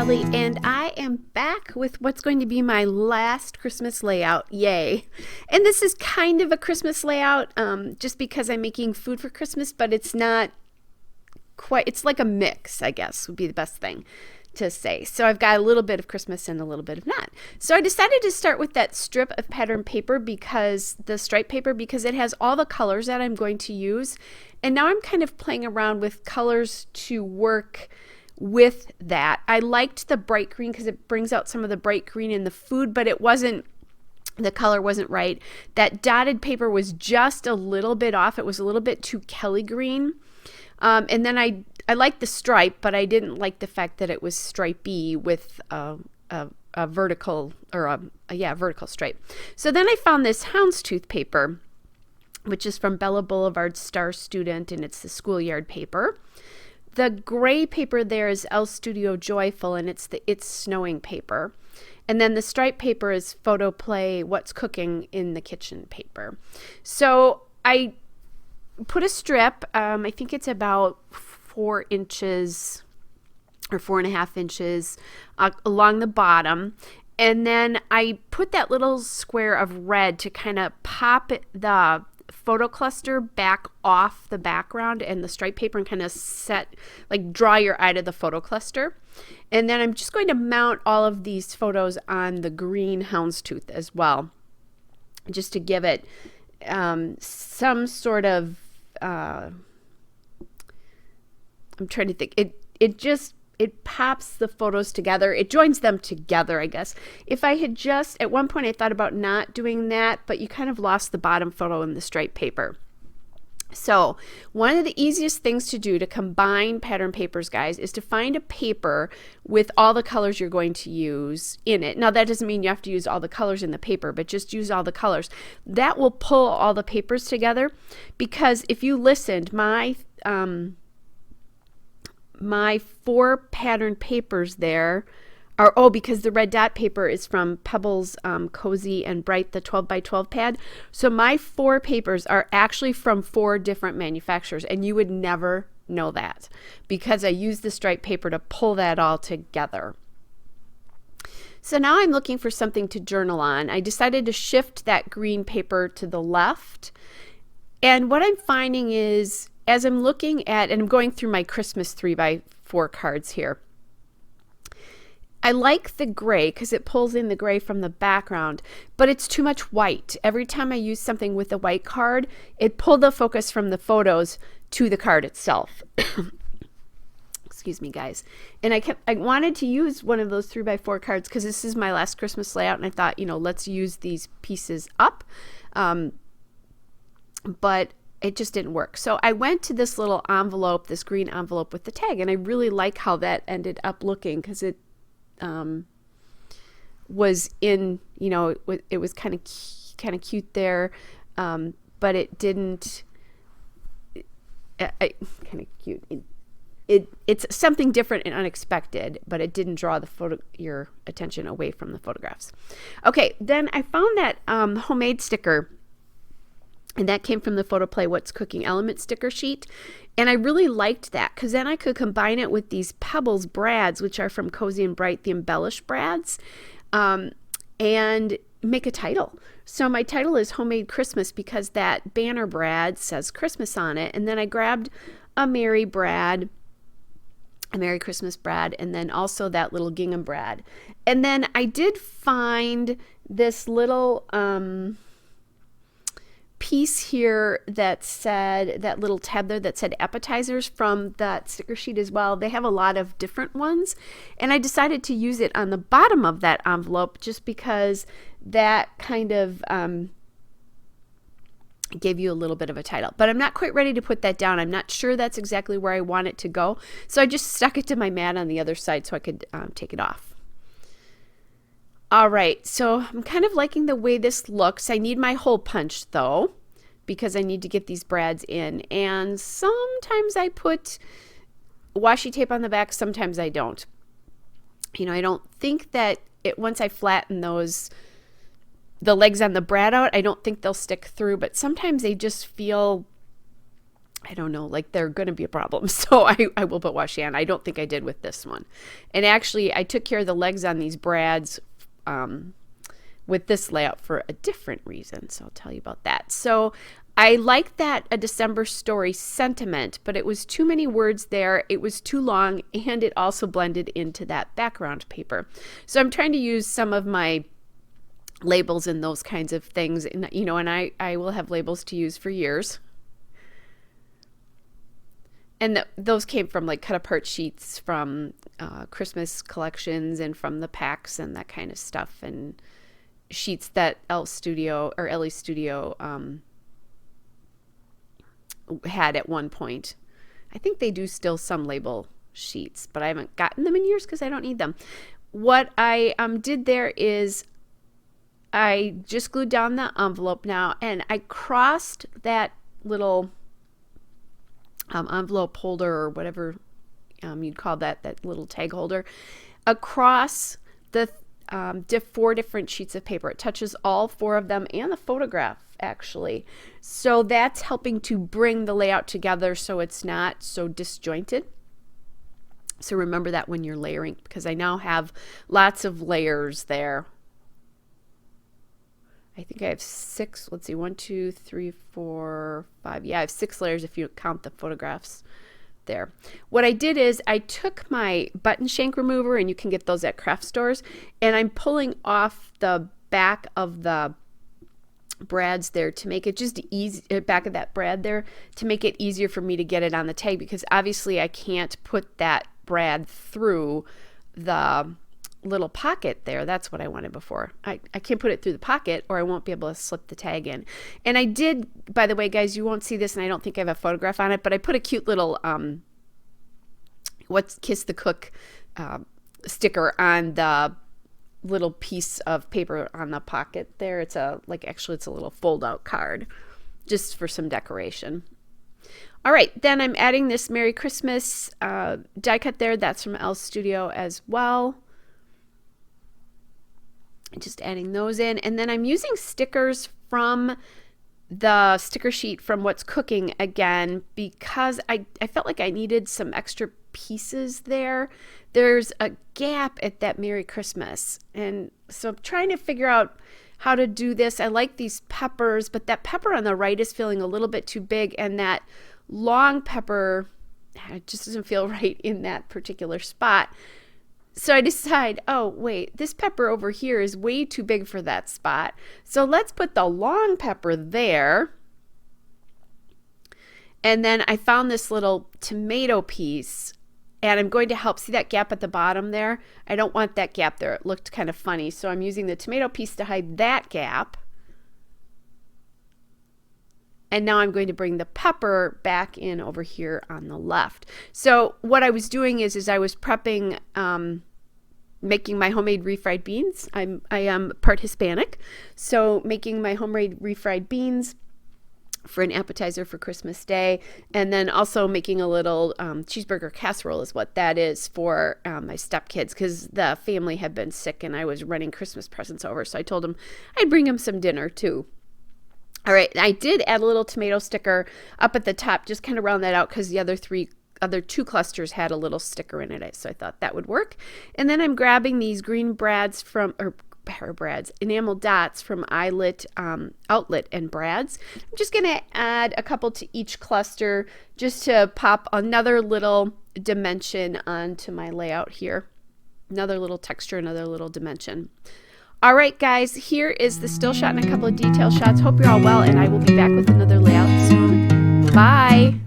Kelly, and I am back with what's going to be my last Christmas layout. Yay. And this is kind of a Christmas layout just because I'm making food for Christmas, but it's not quite, it's like a mix, I guess would be the best thing to say. So I've got a little bit of Christmas and a little bit of not. So I decided to start with that strip of pattern paper, because the stripe paper, because it has all the colors that I'm going to use. And now I'm kind of playing around with colors to work with that. I liked the bright green because it brings out some of the bright green in the food, but it wasn't, the color wasn't right. That dotted paper was just a little bit off. It was a little bit too Kelly green. And then I liked the stripe, but I didn't like the fact that it was stripey with a vertical, or a vertical stripe. So then I found this houndstooth paper, which is from Bella Boulevard's Star Student, and it's the schoolyard paper. The gray paper there is El Studio Joyful, and it's the It's Snowing paper. And then the stripe paper is Photo Play What's Cooking in the Kitchen paper. So I put a strip, I think it's about 4 inches or 4.5 inches along the bottom. And then I put that little square of red to kind of pop the photo cluster back off the background and the stripe paper, and kind of set, like, draw your eye to the photo cluster. And then I'm just going to mount all of these photos on the green houndstooth as well, just to give it some sort of I'm trying to think, it pops the photos together. It joins them together, I guess. If I had just, at one point I thought about not doing that, but you kind of lost the bottom photo in the stripe paper. So one of the easiest things to do to combine pattern papers, guys, is to find a paper with all the colors you're going to use in it. Now, that doesn't mean you have to use all the colors in the paper, but just use all the colors. That will pull all the papers together, because if you listened, my 4 pattern papers there are, because the red dot paper is from Pebbles Cozy and Bright, the 12 by 12 pad. So my 4 papers are actually from 4 different manufacturers, and you would never know that, because I used the stripe paper to pull that all together. So now I'm looking for something to journal on. I decided to shift that green paper to the left. And what I'm finding is, as I'm looking at, and I'm going through my Christmas 3x4 cards here, I like the gray because it pulls in the gray from the background, but it's too much white. Every time I use something with a white card, it pulled the focus from the photos to the card itself. Excuse me, guys. And I wanted to use one of those 3x4 cards because this is my last Christmas layout, and I thought, let's use these pieces up. But it just didn't work. So I went to this little envelope, this green envelope with the tag, and I really like how that ended up looking, because it was in, it was kind of cute there, but it didn't, kind of cute. It's something different and unexpected, but it didn't draw your attention away from the photographs. Okay, then I found that homemade sticker. And that came from the Photo Play What's Cooking Element sticker sheet. And I really liked that, because then I could combine it with these Pebbles brads, which are from Cozy and Bright, the embellished brads, and make a title. So my title is Homemade Christmas, because that banner brad says Christmas on it. And then I grabbed a Merry Christmas brad, and then also that little gingham brad. And then I did find this little piece here that said, that little tab there that said appetizers, from that sticker sheet as well. They have a lot of different ones, and I decided to use it on the bottom of that envelope just because that kind of gave you a little bit of a title. But I'm not quite ready to put that down. I'm not sure that's exactly where I want it to go, so I just stuck it to my mat on the other side so I could take it off. All right, so I'm kind of liking the way this looks. I need my hole punched, though, because I need to get these brads in. And sometimes I put washi tape on the back, sometimes I don't. I don't think that once I flatten the legs on the brad out, I don't think they'll stick through, but sometimes they just feel I don't know, like they're going to be a problem. So I will put washi on. I don't think I did with this one. And actually, I took care of the legs on these brads with this layout for a different reason. So I'll tell you about that. So I like that A December Story sentiment, but it was too many words there. It was too long, and it also blended into that background paper. So I'm trying to use some of my labels and those kinds of things. And, you know, and I will have labels to use for years. And those came from like cut apart sheets from Christmas collections and from the packs and that kind of stuff, and sheets that Ellie Studio had at one point. I think they do still some label sheets, but I haven't gotten them in years because I don't need them. What I did there is I just glued down the envelope now, and I crossed that little envelope holder or whatever you'd call that little tag holder across the 4 different sheets of paper. It touches all 4 of them and the photograph actually. So that's helping to bring the layout together so it's not so disjointed. So remember that when you're layering, because I now have lots of layers there. I think I have 6, let's see, 1, 2, 3, 4, 5. Yeah, I have 6 layers if you count the photographs there. What I did is I took my button shank remover, and you can get those at craft stores, and I'm pulling off the back of the brads there to make it just easy, back of that brad there, to make it easier for me to get it on the tag, because obviously I can't put that brad through the little pocket there. That's what I wanted before. I can't put it through the pocket or I won't be able to slip the tag in. And I did, by the way, guys, you won't see this, and I don't think I have a photograph on it, but I put a cute little what's Kiss the Cook sticker on the little piece of paper on the pocket there. It's a it's a little fold out card just for some decoration. All right, then I'm adding this Merry Christmas die cut there. That's from Elle's Studio as well. Just adding those in, and then I'm using stickers from the sticker sheet from What's Cooking again, because I felt like I needed some extra pieces there. There's a gap at that Merry Christmas, and so I'm trying to figure out how to do this. I like these peppers, but that pepper on the right is feeling a little bit too big, and that long pepper, it just doesn't feel right in that particular spot. So I decide, oh, wait, this pepper over here is way too big for that spot. So let's put the long pepper there. And then I found this little tomato piece, and I'm going to help. See that gap at the bottom there? I don't want that gap there. It looked kind of funny. So I'm using the tomato piece to hide that gap. And now I'm going to bring the pepper back in over here on the left. So what I was doing is I was prepping, making my homemade refried beans. I am part Hispanic, so making my homemade refried beans for an appetizer for Christmas Day, and then also making a little cheeseburger casserole is what that is for my stepkids, because the family had been sick and I was running Christmas presents over, so I told them I'd bring them some dinner too. All right, I did add a little tomato sticker up at the top, just kind of round that out, because the other 2 clusters had a little sticker in it, so I thought that would work. And then I'm grabbing these green brads enamel dots from Outlet and Brads. I'm just going to add a couple to each cluster just to pop another little dimension onto my layout here. Another little texture, another little dimension. All right, guys, here is the still shot and a couple of detail shots. Hope you're all well, and I will be back with another layout soon. Bye.